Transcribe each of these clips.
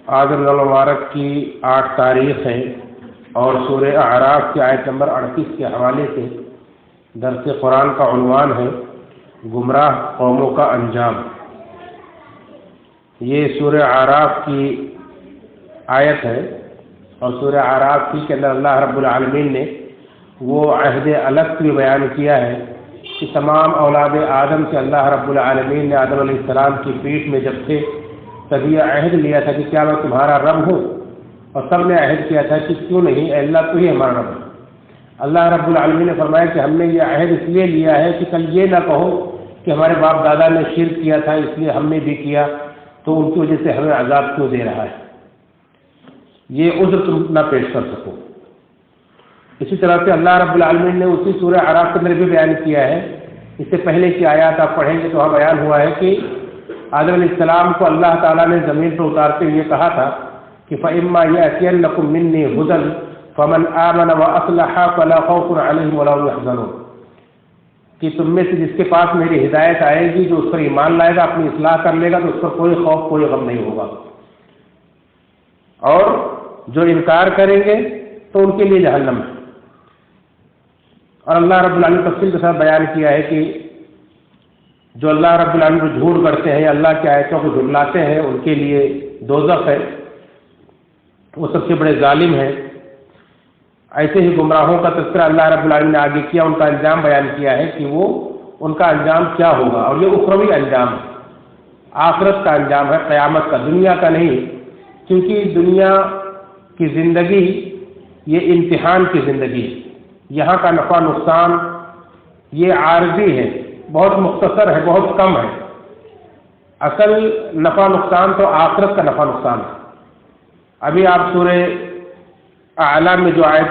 آدم المبارک کی 8 تاریخ ہے اور سورہ اعراف کی آیت نمبر 38 کے حوالے سے درس قرآن کا عنوان ہے گمراہ قوموں کا انجام۔ یہ سورہ اعراف کی آیت ہے اور سورہ اعراف کے اندر اللہ رب العالمین نے وہ عہد الگ بھی بیان کیا ہے کہ تمام اولاد آدم سے اللہ رب العالمین نے آدم علیہ السلام کی پیٹھ میں جب تھے تب یہ عہد لیا تھا کہ کیا میں تمہارا رب ہوں، اور سب نے عہد کیا تھا کہ کیوں نہیں، اے اللہ تو ہی ہمارا رب ہے۔ اللہ رب العالمین نے فرمایا کہ ہم نے یہ عہد اس لیے لیا ہے کہ کل یہ نہ کہو کہ ہمارے باپ دادا نے شرک کیا تھا اس لیے ہم نے بھی کیا تو ان کی وجہ سے ہمیں عذاب کیوں دے رہا ہے، یہ عذر تم نہ پیش کر سکو۔ اسی طرح سے اللہ رب العالمین نے اسی سورہ اعراف کے اندر بھی بیان کیا ہے، اس سے پہلے کی آیات آپ پڑھیں گے تو وہاں بیان ہوا ہے کہ آدم علیہ السلام کو اللہ تعالیٰ نے زمین پر اتارتے ہوئے کہا تھا کہ فَإِمَّا يَأْتِيَنَّكُم مِّنِّي هُدًى فَمَنْ آمَنَ وَأَصْلَحَ فَلَا خَوْفٌ عَلَيْهِمْ وَلَا هُمْ يَحْزَنُونَ کہ تم میں سے جس کے پاس میری ہدایت آئے گی، جو اس پر ایمان لائے گا، اپنی اصلاح کر لے گا، تو اس پر کوئی خوف کوئی غم نہیں ہوگا، اور جو انکار کریں گے تو ان کے لیے جہنم ہے۔ اور اللہ رب العالمین نے تفصیل کے ساتھ بیان کیا ہے کہ جو اللہ رب العالمین کو جھوٹ کرتے ہیں، اللہ کی آیتوں کو جھٹلاتے ہیں، ان کے لیے دوزخ ہے، وہ سب سے بڑے ظالم ہیں۔ ایسے ہی گمراہوں کا تذکرہ اللہ رب العالمین نے آگے کیا، ان کا انجام بیان کیا ہے کہ وہ ان کا انجام کیا ہوگا، اور یہ اخروی انجام ہے، آخرت کا انجام ہے، قیامت کا، دنیا کا نہیں، کیونکہ دنیا کی زندگی یہ امتحان کی زندگی ہے، یہاں کا نفع نقصان یہ عارضی ہے، بہت مختصر ہے، بہت کم ہے۔ اصل نفع نقصان تو آخرت کا نفع نقصان ہے۔ ابھی آپ سورہ اعلیٰ میں جو آیت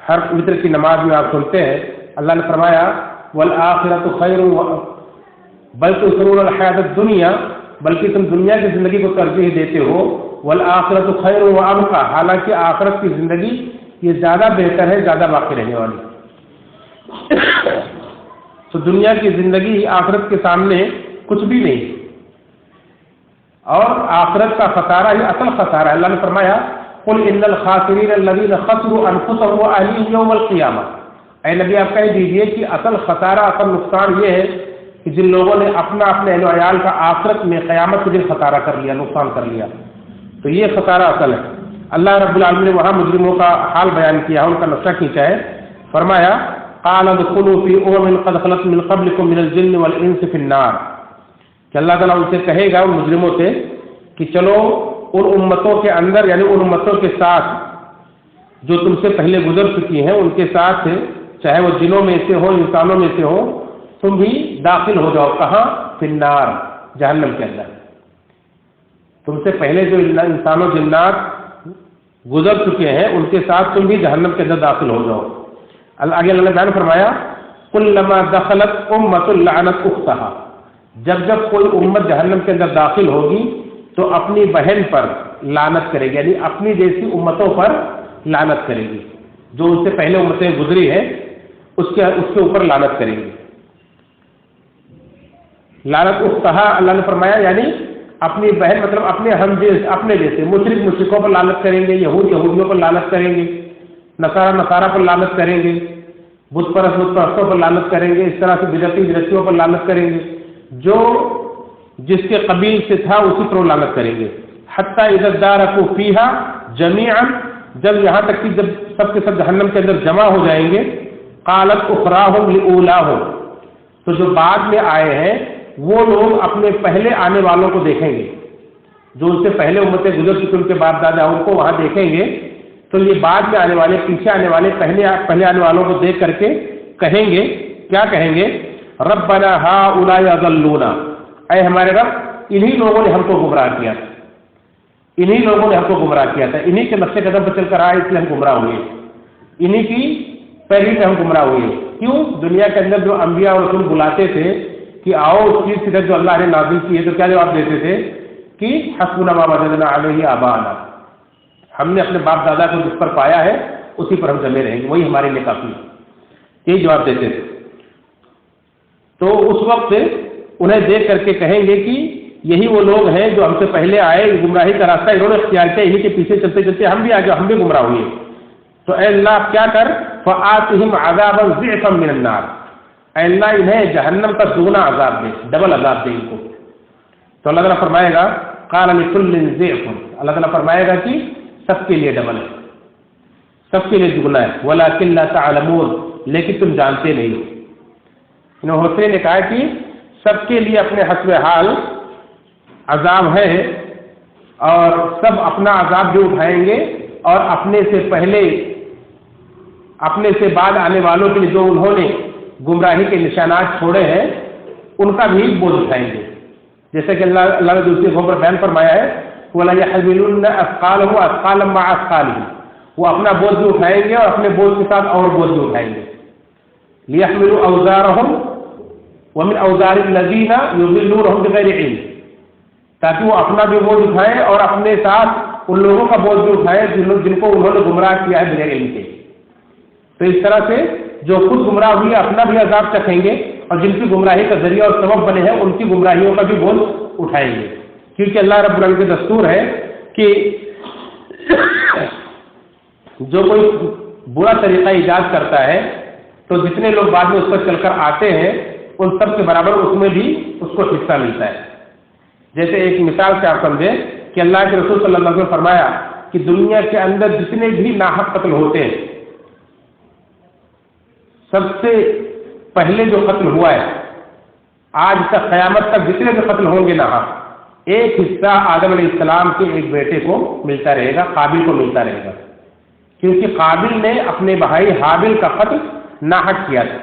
ہر وتر کی نماز میں آپ سنتے ہیں، اللہ نے فرمایا وَالْآخِرَةُ خَيْرٌ بل تُؤْثِرُونَ الْحَيَاةَ الدُّنْيَا، بلکہ تم دنیا کی زندگی کو ترجیح دیتے ہو، وَالْآخِرَةُ خَيْرٌ وَأَبْقَىٰ، حالانکہ آخرت کی زندگی یہ زیادہ بہتر ہے، زیادہ باقی رہنے والی۔ تو دنیا کی زندگی آخرت کے سامنے کچھ بھی نہیں، اور آخرت کا خسارہ یہ اصل خسارہ ہے۔ اللہ نے فرمایا قُلْ إِنَّ الْخَاسِرِينَ الَّذِينَ خَسِرُوا أَنفُسَهُمْ وَأَهْلِيهِمْ يَوْمَ الْقِيَامَةِ، اے نبی آپ کہہ دیجئے کہ اصل خسارہ، اصل نقصان یہ ہے کہ جن لوگوں نے اپنا اپنے اہل و عیال کا آخرت میں قیامت کے دن خسارہ کر لیا، نقصان کر لیا، تو یہ خسارہ اصل ہے۔ اللہ رب العالمین نے وہاں مجرموں کا حال بیان کیا، ان کا نقشہ کھینچا ہے، فرمایا قَالَ ادْخُلُوا فِي أُمَمٍ قَدْ خَلَتْ مِن قَبْلِكُم مِّنَ الْجِنِّ وَالْإِنسِ فِي النَّارِ، کہ اللہ تعالیٰ ان سے کہے گا، ان مجرموں سے، کہ چلو ان امتوں کے اندر، یعنی ان امتوں کے ساتھ جو تم سے پہلے گزر چکی ہیں، ان کے ساتھ، چاہے وہ جنوں میں سے ہو انسانوں میں سے ہو، تم بھی داخل ہو جاؤ، کہاں؟ فی النار، جہنم کے اندر۔ تم سے پہلے جو انسانوں جنات گزر چکے ہیں ان کے ساتھ تم بھی جہنم کے اندر داخل ہو جاؤ۔ آگے اللہ نے بیان فرمایا کلما دخلت امۃ لعنت اختہا، جب جب کوئی امت جہنم کے اندر داخل ہوگی تو اپنی بہن پر لعنت کرے گی، یعنی اپنی جیسی امتوں پر لعنت کرے گی، جو اس سے پہلے امتیں گزری ہیں اس کے اوپر لعنت کرے گی۔ لعنت اختہا اللہ نے فرمایا یعنی اپنی بہن، مطلب اپنے ہم اپنے جیسے مشرکوں پر لعنت کریں گے، یہودیوں پر لعنت کریں گے، نصارہ پر لعنت کریں گے، بت پرستوں پر لعنت کریں گے، اس طرح سے بدعتیوں پر لعنت کریں گے، جو جس کے قبیل سے تھا اسی پر لعنت کریں گے۔ حتیٰ اذا ادارکوا فیہا جمیعا، جب یہاں تک کہ جب سب کے سب جہنم کے اندر جمع ہو جائیں گے، قالت اخراہم لاولاہم، تو جو بعد میں آئے ہیں وہ لوگ اپنے پہلے آنے والوں کو دیکھیں گے، جو ان سے پہلے امتیں گزر چکی ان کے باپ دادا ان کو وہاں دیکھیں گے، تو یہ بعد میں آنے والے، پیچھے آنے والے پہلے آنے والوں کو دیکھ کر کے کہیں گے، کیا کہیں گے؟ ربنا ہؤلاء اضلونا، اے ہمارے رب انہی لوگوں نے ہم کو گمراہ کیا تھا، انہی لوگوں نے ہم کو گمراہ کیا تھا، انہی کے نقش قدم پر چل کر آئے اس لیے ہم گمراہ ہوئے، انہی کی پیروی سے ہم گمراہ ہوئے۔ کیوں؟ دنیا کے اندر جو انبیاء اور رسول بلاتے تھے کہ آؤ اس چیز کی طرف جو اللہ نے نازل کی ہے، تو کیا جواب دیتے تھے کہ حسبنا ما وجدنا علیہ آباءنا، ہم نے اپنے باپ دادا کو جس پر پایا ہے اسی پر ہم جمے رہیں گے، وہی ہمارے لیے کافی ہے، یہی جواب دیتے تھے۔ تو اس وقت انہیں دیکھ کر کے کہیں گے کہ یہی وہ لوگ ہیں جو ہم سے پہلے آئے، گمراہی کا راستہ انہوں نے اختیار کیا، انہیں کے پیچھے چلتے چلتے ہم بھی آ گئے، ہم بھی گمراہ ہوئے. تو اے اللہ کیا کر، فآتہم عذابا ضعفا من النار، اے اللہ انہیں جہنم کا دگنا عذاب دے، ڈبل عذاب دے ان کو. تو اللہ تعالیٰ فرمائے گا قال لکل ضعف، اللہ تعالیٰ فرمائے گا کہ سب کے لیے ڈبل ہے، سب کے لیے دگنا ہے. ولکن لا تعلمون، لیکن تم جانتے نہیں. حسین نے کہا کہ سب کے لیے اپنے حسب حال عذاب ہے، اور سب اپنا عذاب بھی اٹھائیں گے، اور اپنے سے پہلے اپنے سے بعد آنے والوں کے لیے جو انہوں نے گمراہی کے نشانات چھوڑے ہیں ان کا بھی بوجھ اٹھائیں گے. جیسے کہ اللہ نے دوسری جگہوں پر بیان فرمایا ہے وَلَيَحْمِلُنَّ أَثْقَالَهُمْ أَثْقَالًا مَعَ أَثْقَالِهِمْ، وہ اپنا بوجھ بھی اٹھائیں گے اور اپنے بوجھ کے ساتھ اور بوجھ بھی اٹھائیں گے. لِيَحْمِلُوا أَوْزَارَهُمْ وَمِنْ أَوْزَارِ الَّذِينَ يُضِلُّونَهُمْ بِغَيْرِ عِلْمٍ، تاکہ وہ اپنا بھی بوجھ اٹھائیں اور اپنے ساتھ ان لوگوں کا بوجھ بھی اٹھائیں جن کو انہوں نے گمراہ کیا ہے بغیر علم کے. تو اس طرح سے جو خود گمراہ ہوئی اپنا بھی عذاب چکھیں گے، اور جن کی گمراہی کا ذریعہ اور سبب بنے ہیں ان کی گمراہیوں کا بھی بوجھ اٹھائیں گے. کیونکہ اللہ رب العالمین کا دستور ہے کہ جو کوئی برا طریقہ ایجاد کرتا ہے تو جتنے لوگ بعد میں اس پر چل کر آتے ہیں ان سب کے برابر اس میں بھی اس کو حصہ ملتا ہے. جیسے ایک مثال سے آپ سمجھیں کہ اللہ کے رسول صلی اللہ علیہ وسلم نے فرمایا کہ دنیا کے اندر جتنے بھی ناحق قتل ہوتے ہیں، سب سے پہلے جو قتل ہوا ہے آج تک قیامت تک جتنے بھی قتل ہوں گے ناحق، ایک حصہ آدم علیہ السلام کے ایک بیٹے کو ملتا رہے گا، قابل کو ملتا رہے گا، کیونکہ قابل نے اپنے بھائی حابل کا قتل ناحق کیا تھا.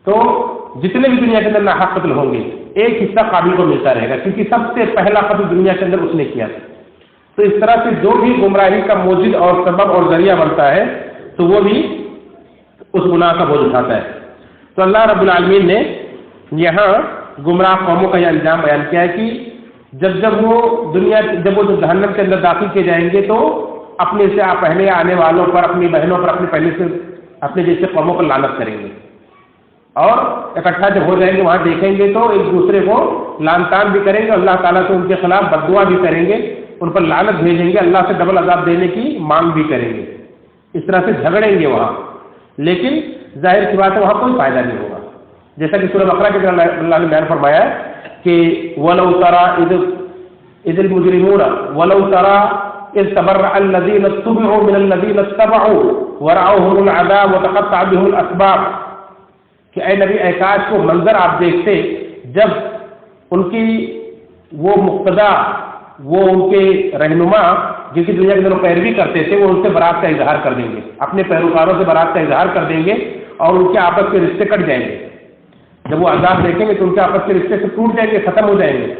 تو جتنے بھی دنیا کے اندر ناحق قتل ہوں گے ایک حصہ قابل کو ملتا رہے گا، کیونکہ سب سے پہلا قتل دنیا کے اندر اس نے کیا تھا. تو اس طرح سے جو بھی گمراہی کا موجد اور سبب اور ذریعہ بنتا ہے تو وہ بھی اس گناہ کا بوجھ اٹھاتا ہے. تو اللہ رب العالمین نے یہاں گمراہ قوموں کا یہ انجام بیان کیا ہے کہ جب وہ جہنم کے اندر داخل کیے جائیں گے تو اپنے سے پہلے آنے والوں پر، اپنی بہنوں پر، اپنے جیسے قوموں پر لعنت کریں گے، اور اکٹھا جب ہو جائیں گے وہاں دیکھیں گے تو ایک دوسرے کو لعن طعن بھی کریں گے، اللہ تعالیٰ سے ان کے خلاف بددعا بھی کریں گے، ان پر لعنت بھیجیں گے، اللہ سے ڈبل عذاب دینے کی مانگ بھی کریں گے. اس طرح سے جھگڑیں گے وہاں، لیکن ظاہر سی بات ہے وہاں کوئی فائدہ نہیں ہوگا. جیسا کہ سورہ بقرہ کے اندر اللہ نے بیان فرمایا کہ وَلَوْ تَرَىٰ إِذِ الْمُجْرِمُونَ وَلَوْ تَرَىٰ إِذْ تَبَرَّأَ الَّذِينَ اتُّبِعُوا مِنَ الَّذِينَ اتَّبَعُوا وَرَأَوْهُمُ الْعَذَابَ وَتَقَطَّعَتْ بِهِمُ الْأَسْبَابُ، کہ اے نبی اے کاش کو منظر آپ دیکھتے جب ان کی وہ مقتدا، وہ ان کے رہنما جن کی دنیا کے اندر پیروی کرتے تھے، وہ ان سے برات کا اظہار کر دیں گے، اپنے پیروکاروں سے برات کا اظہار کر دیں گے اور ان کے آپس کے رشتے کٹ جائیں گے. جب وہ عذاب دیکھیں گے تو ان کے آپس کے رشتے سے ٹوٹ جائیں گے، ختم ہو جائیں گے.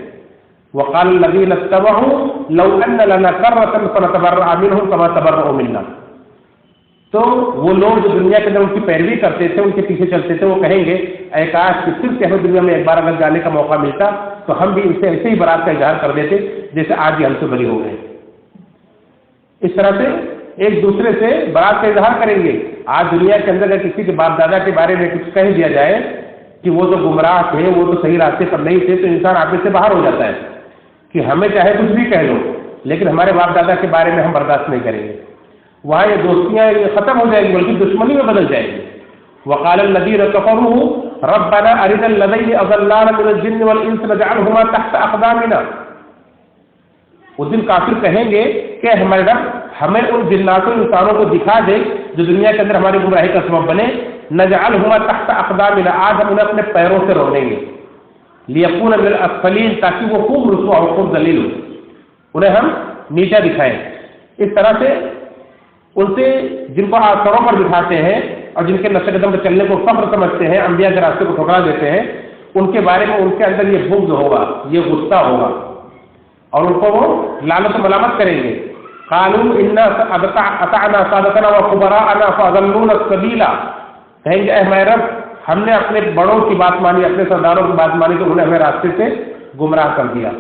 وقال الذين اتبعوا لو ان لنا كرة فنتبرأ منهم كما تبرأوا منا، تو وہ لوگ جو دنیا کے اندر ان کی پیروی کرتے تھے، ان کے پیچھے چلتے تھے، وہ کہیں گے اے کاش کہ صرف ہمیں دنیا میں ایک بار اگر جانے کا موقع ملتا تو ہم بھی ان سے ایسے ہی برات کا اظہار کر دیتے جیسے آج بھی ہم سے بری ہو گئے. اس طرح سے ایک دوسرے سے برات کا اظہار کریں گے. آج دنیا کے اندر اگر کسی کے باپ دادا کے بارے میں کچھ کہہ دیا جائے کہ وہ تو گمراہ تھے، وہ تو صحیح راستے پر نہیں تھے، تو انسان آپس سے باہر ہو جاتا ہے کہ ہمیں چاہے کچھ بھی کہہ لو لیکن ہمارے باپ دادا کے بارے میں ہم برداشت نہیں کریں گے. وہاں یہ دوستیاں ختم ہو جائیں گی بلکہ دشمنی میں بدل جائیں گی. وقال الذين كفروا ربنا ارنا الذين اضلانا من الجن والانس نجعلهما تحت اقدامنا، اس دن کافر کہیں گے کہ ہمارے رب ہمیں ان جناتوں انسانوں کو دکھا دے جو دنیا کے اندر ہماری گمراہی کا سبب بنے. نجعلهما تحت اقدامنا، آج ہم انہیں اپنے پیروں سے رولیں گے. لیکون من الاسفلین، تاکہ وہ خوب رسوا اور خوب ذلیل ہو، انہیں ہم نیچا دکھائیں. اس طرح سے ان سے جن کو آسروں پر بٹھاتے ہیں اور جن کے نقش قدم پر چلنے کو فخر سمجھتے ہیں، انبیاء کے راستے کو ٹھکرا دیتے ہیں، ان کے بارے میں ان کے اندر یہ بغض ہوگا، یہ غصہ ہوگا اور ان کو وہ لعنت و ملامت کریں گے. قالوا انا اطعنا سادتنا وكبراءنا فاضلونا السبيل، کہیں گے اے ہمارے رب ہم نے اپنے بڑوں کی بات مانی، اپنے سرداروں کی بات مانی تو انہوں نے ہمیں راستے سے گمراہ کر دیا.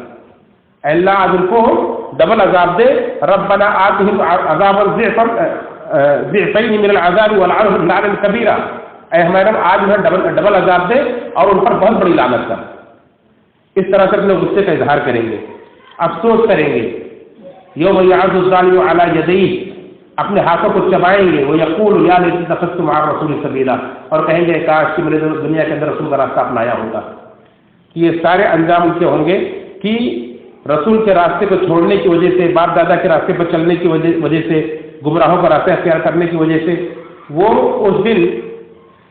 اللہ آج ان کو ڈبل عذاب دے. ربنا آتهم عذابا ضعفين من العذاب والعنهم لعنا كبيرا، اے ہمارے رب آج انہیں ڈبل عذاب دے اور ان پر بہت بڑی لعنت کر. اس طرح سے اپنے غصے کا اظہار کریں گے، افسوس کریں گے، یوم یعض الظالم علی یدیہ، اپنے ہاتھوں کو چبائیں گے، وہ یقول یا لیتنی اتخذت مع الرسول سبیلا، اور کہیں گے کاش کہ میں نے دنیا کے اندر رسول کا راستہ اپنایا ہوتا۔ یہ سارے انجام ان کے ہوں گے کہ رسول کے راستے کو چھوڑنے کی وجہ سے، باپ دادا کے راستے پر چلنے کی وجہ سے، گمراہوں کا راستہ اختیار کرنے کی وجہ سے وہ اس دن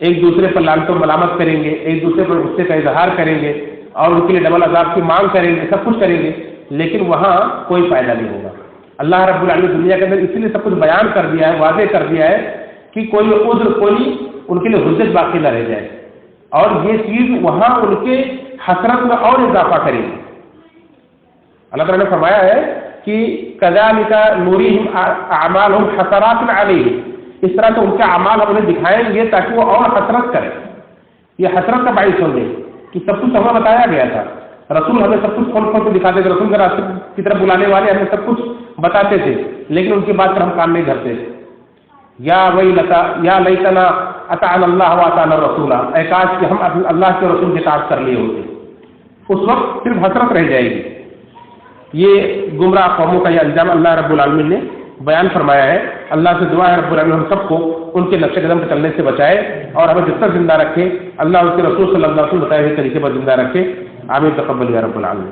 ایک دوسرے پر لعنت و ملامت کریں گے، ایک دوسرے پر غصے کا اظہار کریں گے اور ان کے لیے ڈبل عذاب کی مانگ کریں گے، سب کچھ کریں گے، لیکن وہاں کوئی فائدہ نہیں ہوگا۔ اللہ رب العالمین دنیا کے اندر اسی لیے سب کچھ بیان کر دیا ہے، واضح کر دیا ہے کہ کوئی عذر، کوئی ان کے لیے حجت باقی نہ رہ جائے، اور یہ چیز وہاں ان کے حسرت میں اور اضافہ کرے گی۔ اللہ تعالیٰ نے فرمایا ہے کہ کذالک نوریہم اعمالہم حسرات علیہم، اس طرح سے ان کے اعمال ہم انہیں دکھائیں گے تاکہ وہ اور حسرت کریں، یہ حسرت کا باعث ہوں گے کہ سب کچھ ہمیں بتایا گیا تھا، رسول ہمیں سب کچھ کھول کھول کے دکھاتے تھے، رسول کے راستے کی طرف بلانے والے ہمیں سب کچھ بتاتے تھے، لیکن ان کی بات پر ہم کام نہیں کرتے۔ یا ویلتا یا لیتنا اطعنا اللہ واطعنا الرسول، اے کاش کہ ہم اللہ کے رسول کے اطاعت کر لیے ہوتے، اس وقت صرف حسرت رہ جائے گی۔ یہ گمراہ قوموں کا یہ انجام اللہ رب العالمین نے بیان فرمایا ہے۔ اللہ سے دعا ہے رب العالمین ہم سب کو ان کے نقش قدم پہ چلنے سے بچائے اور ہمیں جب تک زندہ رکھے، اللہ اس کے رسول صلی اللہ علیہ وسلم بتائے ہوئے طریقے پر زندہ رکھے۔ آمین، تقبل یا رب العالمین۔